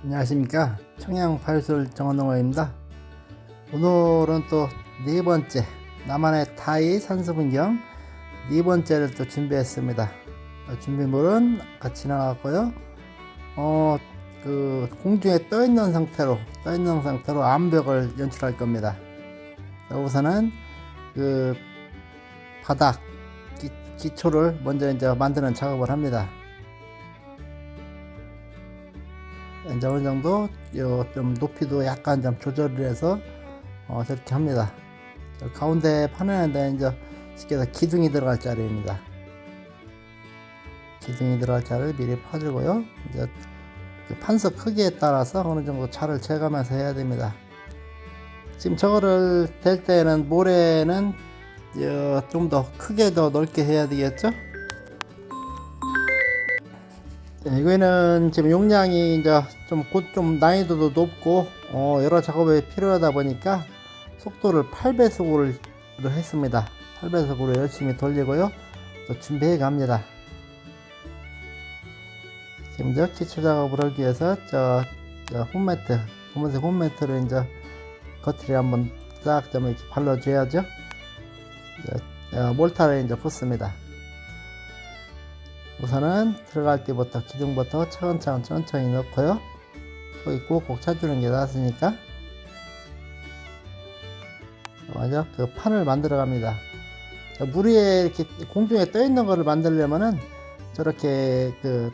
안녕하십니까, 청양 파요술 정원농어입니다. 오늘은 또 네 번째 나만의 타이 산수분경 네 번째를 또 준비했습니다. 준비물은 같이 나왔고요. 공중에 떠 있는 상태로 암벽을 연출할 겁니다. 우선은 그 바닥 기초를 먼저 이제 만드는 작업을 합니다. 이제 어느 정도 좀 높이도 약간 좀 조절을 해서 저렇게 합니다. 가운데 판에는 이제 쉽게 해서 기둥이 들어갈 자리입니다. 기둥이 들어갈 자리를 미리 파주고요. 이제 판석 크기에 따라서 어느 정도 차를 재가면서 해야 됩니다. 지금 저거를 댈 때는 모래는 좀 더 크게 더 넓게 해야 되겠죠. 이거는 지금 용량이 이제 좀 난이도도 높고 여러 작업이 필요하다 보니까 속도를 8배속으로 했습니다. 8배속으로 열심히 돌리고요. 또 준비해 갑니다. 지금 저 기초 작업을 하기 위해서 저 홈매트, 검은색 홈매트를 이제 겉을 한번 싹 좀 이렇게 발라줘야죠. 몰타를 이제 붓습니다. 우선은 들어갈 때부터 기둥부터 천천히 넣고요. 또 있고 꼭 찾주는 게 낫으니까 먼저 그 판을 만들어 갑니다. 물 위에 이렇게 공중에 떠 있는 거를 만들려면은 저렇게 그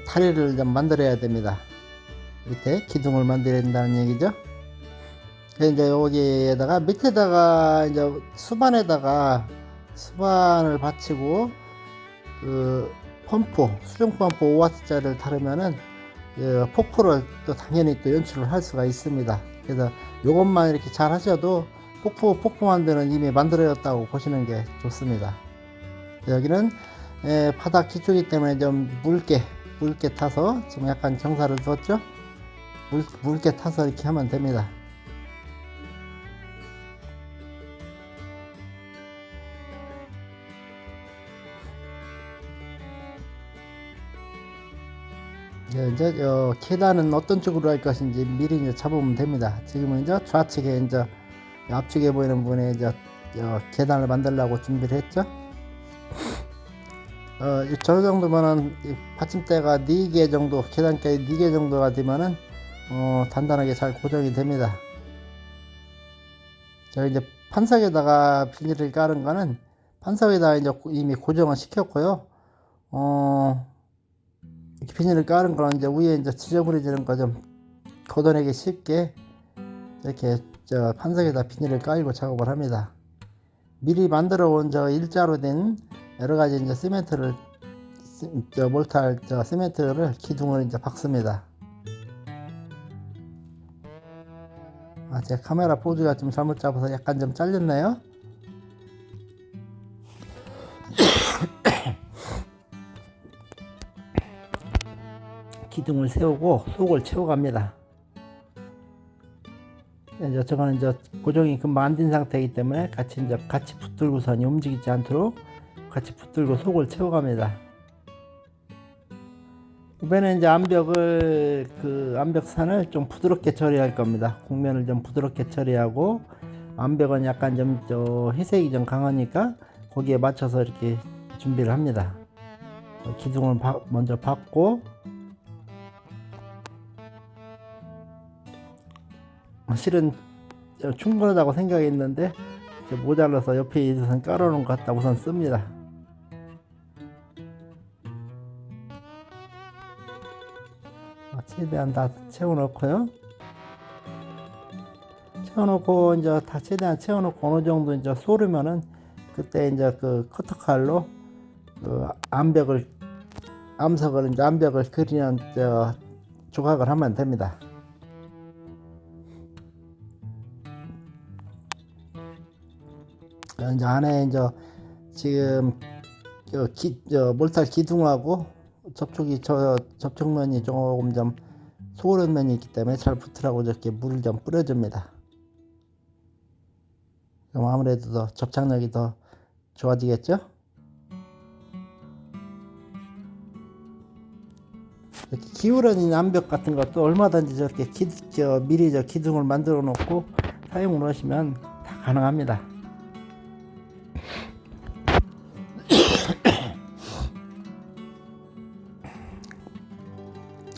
다리를 좀 만들어야 됩니다. 밑에 기둥을 만들어야 된다는 얘기죠. 이제 여기에다가 밑에다가 이제 수반을 받치고 그 수중 펌프 5W짜리를 다루면은 폭포를 또 당연히 또 연출을 할 수가 있습니다. 그래서 요것만 이렇게 잘 하셔도 폭포 만드는 이미 만들어졌다고 보시는 게 좋습니다. 여기는 바닥 기초이기 때문에 좀 묽게 타서 지금 약간 경사를 뒀죠. 묽게 타서 이렇게 하면 됩니다. 이제 계단은 어떤 쪽으로 할 것인지 미리 이제 잡으면 됩니다. 지금은 이제 좌측에 이제 앞쪽에 보이는 부분에 이제 계단을 만들려고 준비를 했죠. 저 정도면은 받침대가 4개 정도, 계단까지 4개 정도가 되면은 단단하게 잘 고정이 됩니다. 저 이제 판석에다가 비닐을 깔은 거는 판석에다가 이제 이미 고정을 시켰고요. 이렇게 비닐을 깔은 거는 이제 위에 이제 지저분해지는 거 좀 걷어내기 쉽게 이렇게 판석에다 비닐을 깔고 작업을 합니다. 미리 만들어 온 일자로 된 여러 가지 이제 시멘트를 기둥을 이제 박습니다. 제 카메라 포즈가 좀 잘못 잡아서 약간 좀 잘렸나요? 기둥을 세우고 속을 채워갑니다. 이제 저거는 이제 고정이 금방 안 된 상태이기 때문에 같이 붙들고선이 움직이지 않도록 같이 붙들고 속을 채워갑니다. 이번에 이제 암벽산을 좀 부드럽게 처리할 겁니다. 곡면을 좀 부드럽게 처리하고 암벽은 약간 좀 회색이 좀 강하니까 거기에 맞춰서 이렇게 준비를 합니다. 기둥을 먼저 박고 실은 충분하다고 생각했는데 모자라서 옆에 우선 깔아놓은 것 갖다 우선 씁니다. 최대한 다 채워놓고요. 채워놓고 이제 다 최대한 채워놓고 어느 정도 이제 소르면은 그때 이제 그 커터칼로 암벽을 그리는 조각을 하면 됩니다. 이제 안에 이제 지금 몰탈 기둥하고 접촉면이 조금 좀 소그런 면이 있기 때문에 잘 붙으라고 이렇게 물을 좀 뿌려줍니다. 그럼 아무래도 더 접착력이 더 좋아지겠죠? 이렇게 기울어진 암벽 같은 것도 얼마든지 저렇게 미리 기둥을 만들어 놓고 사용을 하시면 다 가능합니다.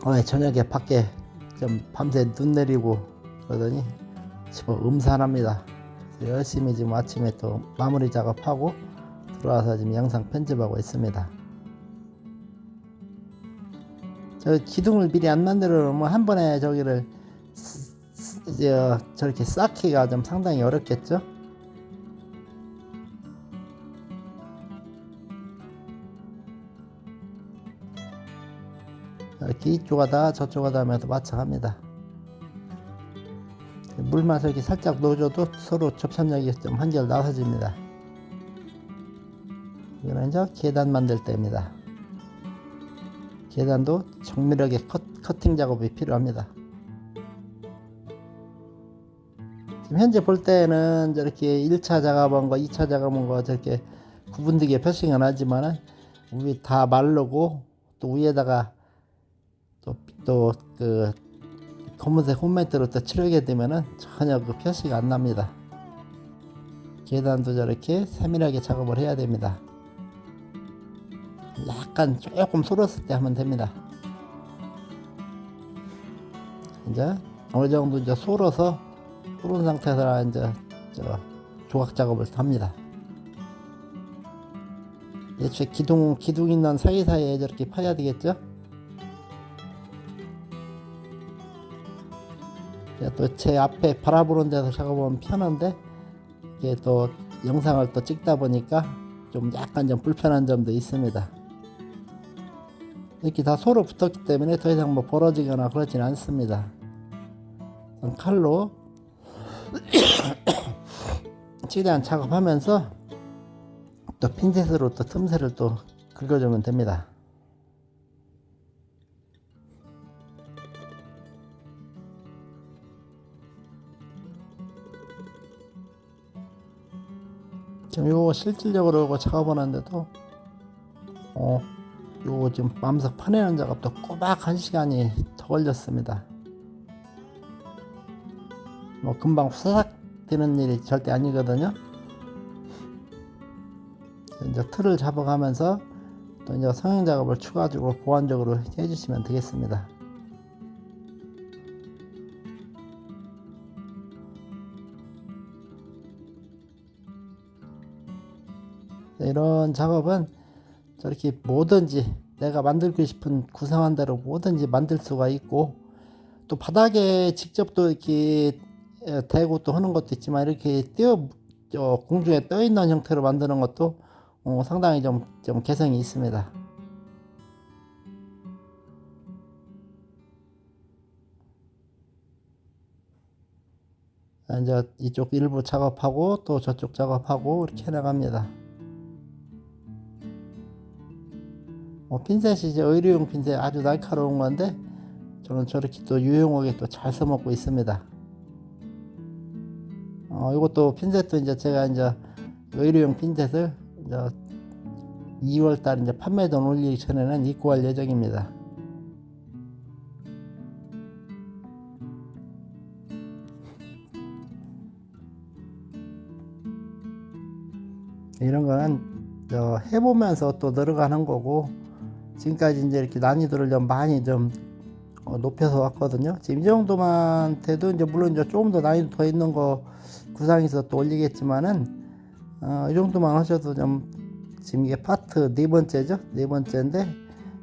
오늘 저녁에 밖에 좀 밤새 눈 내리고 그러더니 지금 음산합니다. 열심히 지금 아침에 또 마무리 작업하고 들어와서 지금 영상 편집하고 있습니다. 저 기둥을 미리 안 만들어 놓으면 한 번에 저기를 저렇게 쌓기가 좀 상당히 어렵겠죠. 이렇게 이쪽 하다 저쪽 하다 하면서 마찬가지입니다. 물만 이렇게 살짝 넣어줘도 서로 접착력이 좀 한결 나서집니다. 이거는 이제 계단 만들 때입니다. 계단도 정밀하게 커팅 작업이 필요합니다. 지금 현재 볼 때는 저렇게 1차 작업한 거 2차 작업한 거 저렇게 구분되게 표시는 하지만은 위에 다 마르고 또 위에다가 또 그 검은색 홈매트로 또 칠하게 되면은 전혀 그 표시가 안 납니다. 계단도 저렇게 세밀하게 작업을 해야 됩니다. 약간 조금 솔었을 때 하면 됩니다. 이제 어느 정도 이제 솔은 상태에서 이제 조각 작업을 합니다. 애초에 기둥 있는 사이사이에 저렇게 파야 되겠죠? 또 제 앞에 바라보는 데서 작업하면 편한데 이게 또 영상을 또 찍다 보니까 좀 약간 좀 불편한 점도 있습니다. 이렇게 다 소로 붙었기 때문에 더 이상 뭐 벌어지거나 그러진 않습니다. 칼로 최대한 작업하면서 또 핀셋으로 또 틈새를 또 긁어주면 됩니다. 지금 요거 실질적으로 요거 작업하는데도 요거 지금 맘석 파내는 작업도 꼬박 1시간이 더 걸렸습니다. 뭐 금방 후사삭 되는 일이 절대 아니거든요. 이제 틀을 잡아가면서 또 이제 성형 작업을 추가적으로 보완적으로 해주시면 되겠습니다. 이런 작업은 저렇게 뭐든지 내가 만들고 싶은 구상한 대로 뭐든지 만들 수가 있고 또 바닥에 직접 또 이렇게 대고 또 하는 것도 있지만 이렇게 공중에 떠 있는 형태로 만드는 것도 상당히 좀 개성이 있습니다. 이제 이쪽 일부 작업하고 또 저쪽 작업하고 이렇게 해나갑니다. 핀셋이 이제 의료용 핀셋 아주 날카로운 건데 저는 저렇게 또 유용하게 또 잘 써먹고 있습니다. 이것도 핀셋도 이제 제가 이제 의료용 핀셋을 이제 2월달 이제 판매돈 올리기 전에는 입고할 예정입니다. 이런 거는 해보면서 또 늘어가는 거고 지금까지 이제 이렇게 난이도를 좀 많이 좀 높여서 왔거든요. 지금 이 정도만 돼도 이제 물론 이제 조금 더 난이도 더 있는 거 구상해서 또 올리겠지만은 이 정도만 하셔도 좀 지금 이게 파트 네 번째죠. 네 번째인데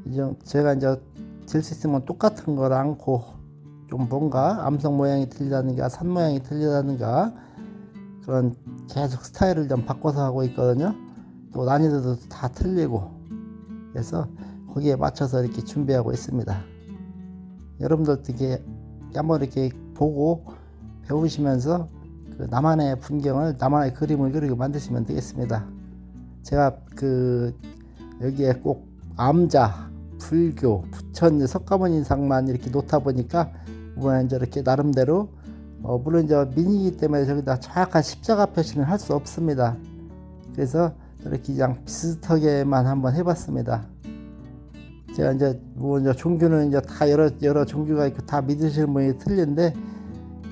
이제 제가 이제 질 수 있으면 똑같은 걸 않고 좀 뭔가 암석 모양이 틀리다든가 산 모양이 틀리다든가 그런 계속 스타일을 좀 바꿔서 하고 있거든요. 또 난이도도 다 틀리고 그래서 거기에 맞춰서 이렇게 준비하고 있습니다. 여러분들도 이렇게 한번 이렇게 보고 배우시면서 그 나만의 풍경을 나만의 그림을 그리고 만드시면 되겠습니다. 제가 여기에 꼭 암자, 불교, 부처, 석가모니 인상만 이렇게 놓다 보니까 이번에 이제 이렇게 나름대로 물론 이제 민이기 때문에 저기다 정확한 십자가 표시는 할 수 없습니다. 그래서 이렇게 그냥 비슷하게만 한번 해봤습니다. 제가 이제 뭐 이제 종교는 이제 다 여러 종교가 있고 다 믿으시는 분이 틀린데,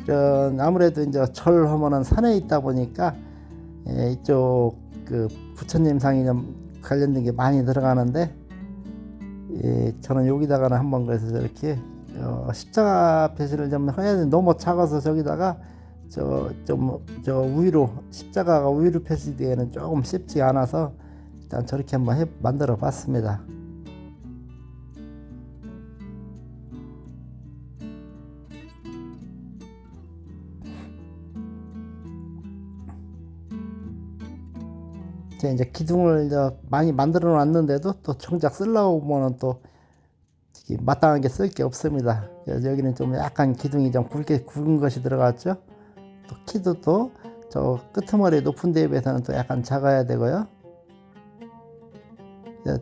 이런 아무래도 이제 절 하면은 산에 있다 보니까 이쪽 그 부처님 상이 좀 관련된 게 많이 들어가는데, 저는 여기다가는 한번 그래서 저렇게 십자가 표시를 좀 해야 되는데 너무 작아서 저기다가 저 위로 십자가가 위로 표시되기에는 조금 쉽지 않아서 일단 저렇게 한번 만들어 봤습니다. 제가 이제 기둥을 이제 많이 만들어 놨는데도 또 정작 쓰려고 보면은 또 마땅하게 쓸 게 없습니다. 그래서 여기는 좀 약간 기둥이 좀 굵은 것이 들어갔죠. 또 키도 또 저 끄트머리 높은 데에 비해서는 또 약간 작아야 되고요.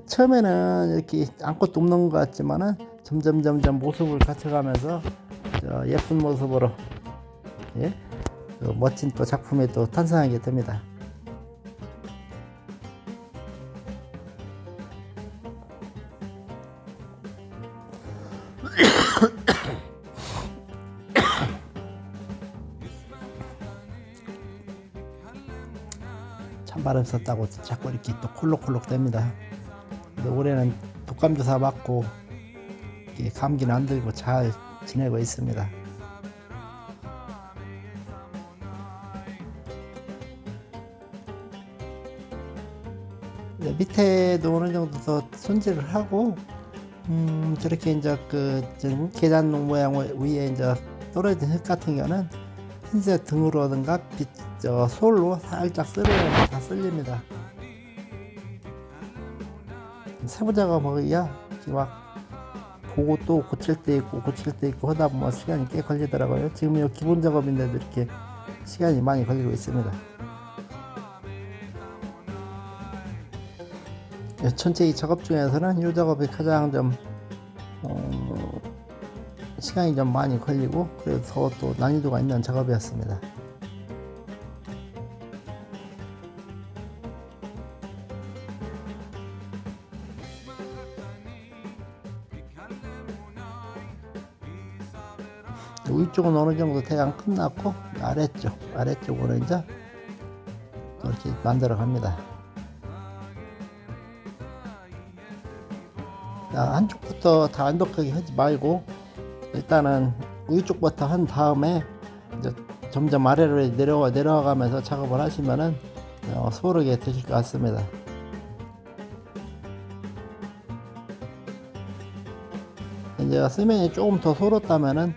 처음에는 이렇게 아무것도 없는 것 같지만은 점점 모습을 갖춰가면서 예쁜 모습으로 또 멋진 또 작품이 또 탄생하게 됩니다. 찬바람 썼다고 자꾸 이렇게 또 콜록콜록 됩니다. 근데 올해는 독감 주사 맞고 감기는 안 들고 잘 지내고 있습니다. 밑에도 어느 정도 더 손질을 하고, 저렇게 이제 계단 모양 위에 이제 떨어진 흙 같은 경우는 흰색 등으로든가 솔로 살짝 쓸어야 다 쓸립니다. 세부 작업하기야 막 보고 또 고칠 때 있고 하다 보면 시간이 꽤 걸리더라고요. 지금 이 기본 작업인데도 이렇게 시간이 많이 걸리고 있습니다. 전체 이 작업 중에서는 이 작업이 가장 좀 시간이 좀 많이 걸리고 그래서 또 난이도가 있는 작업이었습니다. 위쪽은 어느 정도 대강 끝났고 아래쪽으로 이제 이렇게 만들어 갑니다. 한쪽부터 다 완벽하게 하지 말고 일단은 위쪽부터 한 다음에 이제 점점 아래로 내려가면서 작업을 하시면은 수월하게 되실 것 같습니다. 이제 쓰면이 조금 더 소렸다면은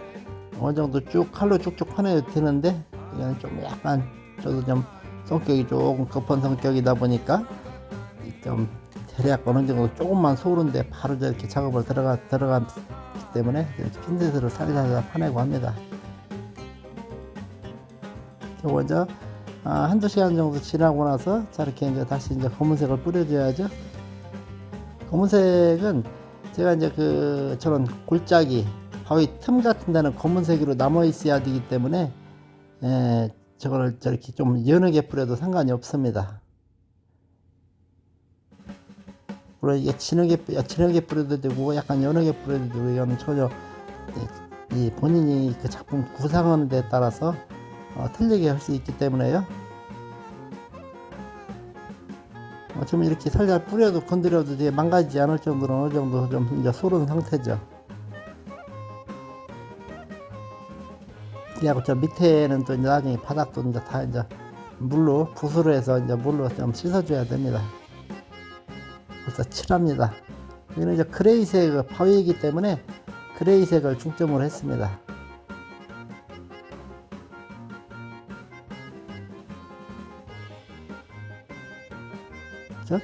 어느 정도 칼로 쭉쭉 퍼내도 되는데, 이건 좀 약간 저도 좀 성격이 조금 급한 성격이다 보니까 좀 대략 어느 정도 조금만 소른데 바로 저렇게 작업을 들어가기 때문에 이렇게 핀셋으로 살살 파내고 합니다. 요거 이제 한두 시간 정도 지나고 나서 저렇게 이제 다시 이제 검은색을 뿌려줘야죠. 검은색은 제가 이제 저런 골짜기 바위 틈 같은 데는 검은색으로 남아 있어야 되기 때문에 저거를 저렇게 좀 연하게 뿌려도 상관이 없습니다. 물론 이게 진하게 뿌려도 되고 약간 연하게 뿌려도 되고, 이거는 전혀 이 본인이 그 작품 구상하는 데 따라서 틀리게 할 수 있기 때문에요. 좀 이렇게 살살 뿌려도 건드려도 되게 망가지지 않을 정도로 어느 정도 좀 이제 소른 상태죠. 그리고 저 밑에는 또 이제 나중에 바닥도 이제 다 이제 물로 붓으로 해서 이제 물로 좀 씻어줘야 됩니다. 그래서 칠합니다. 여기는 이제 그레이색 바위이기 때문에 그레이색을 중점으로 했습니다.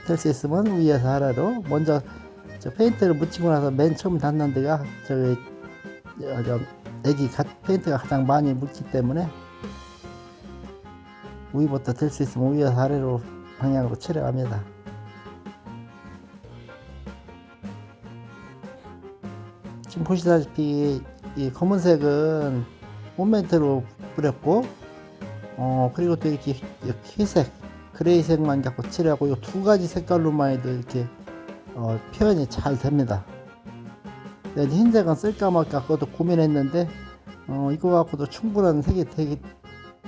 될 수 있으면 위에서 아래로 먼저 페인트를 묻히고 나서 맨 처음 닿는 데가 페인트가 가장 많이 묻기 때문에 위부터 될 수 있으면 위에서 아래로 방향으로 칠해갑니다. 지금 보시다시피 이 검은색은 온멘트로 뿌렸고, 그리고 또 이렇게 회색, 그레이색만 갖고 칠하고 이 두 가지 색깔로만 해도 이렇게 표현이 잘 됩니다. 이제 흰색은 쓸까 말까 그것도 고민했는데 이거 갖고도 충분한 색이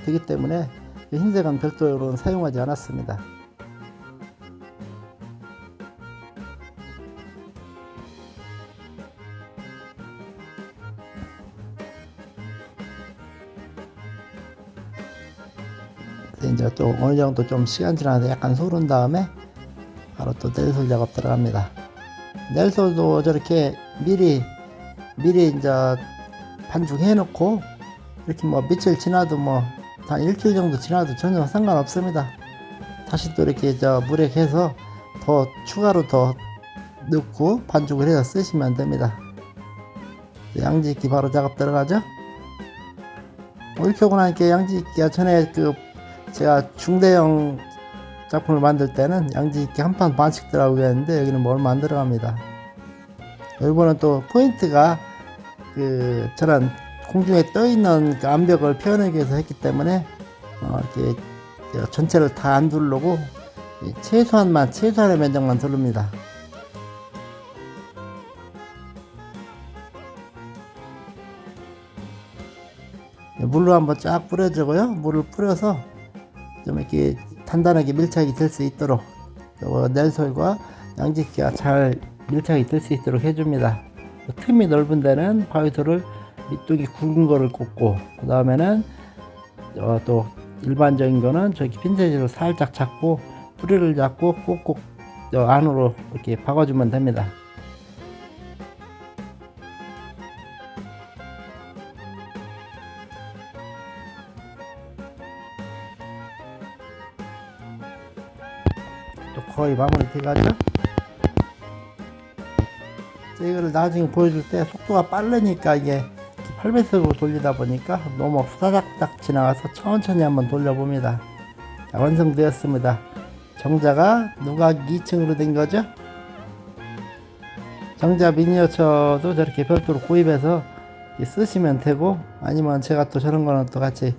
되기 때문에 흰색은 별도로는 사용하지 않았습니다. 이제 또 어느 정도 좀 시간 지나서 약간 소른 다음에 바로 또 넬솔 작업 들어갑니다. 넬솔도 저렇게 미리 이제 반죽해 놓고 이렇게 뭐 며칠 지나도 뭐 한 일주일 정도 지나도 전혀 상관없습니다. 다시 또 이렇게 저 물에 개서 더 추가로 더 넣고 반죽을 해서 쓰시면 됩니다. 양지기 바로 작업 들어가죠. 이렇게 하고 나니까 양지기가 전에 제가 중대형 작품을 만들 때는 양지기 한 판 반씩 들어가고 했는데 여기는 뭐 얼마 안 들어갑니다. 이번은 또 포인트가 저런 공중에 떠 있는 암벽을 표현하기 위해서 했기 때문에 이렇게 전체를 다 안 두르고 최소한의 면적만 두릅니다. 물로 한번 쫙 뿌려주고요. 물을 뿌려서 좀 이렇게 단단하게 밀착이 될 수 있도록 넬솔과 양지기가 잘 밀착이 될 수 있도록 해줍니다. 틈이 넓은 데는 바위솔을 밑둥이 굵은 거를 꽂고, 그 다음에는 또 일반적인 거는 저기 핀셋으로 살짝 잡고 뿌리를 잡고 꼭꼭 안으로 이렇게 박아주면 됩니다. 또 거의 마무리 돼가죠. 이거를 나중에 보여줄 때 속도가 빠르니까 이게 8배속으로 돌리다 보니까 너무 후다닥닥 지나가서 천천히 한번 돌려봅니다. 자, 완성되었습니다. 정자가 누각 2층으로 된 거죠. 정자 미니어처도 저렇게 별도로 구입해서 쓰시면 되고, 아니면 제가 또 저런 거는 또 같이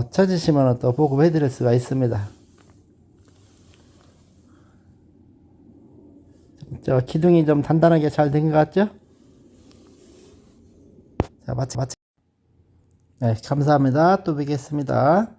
찾으시면 또 보급해 드릴 수가 있습니다. 저 기둥이 좀 단단하게 잘 된 것 같죠? 자, 마치. 네, 감사합니다. 또 뵙겠습니다.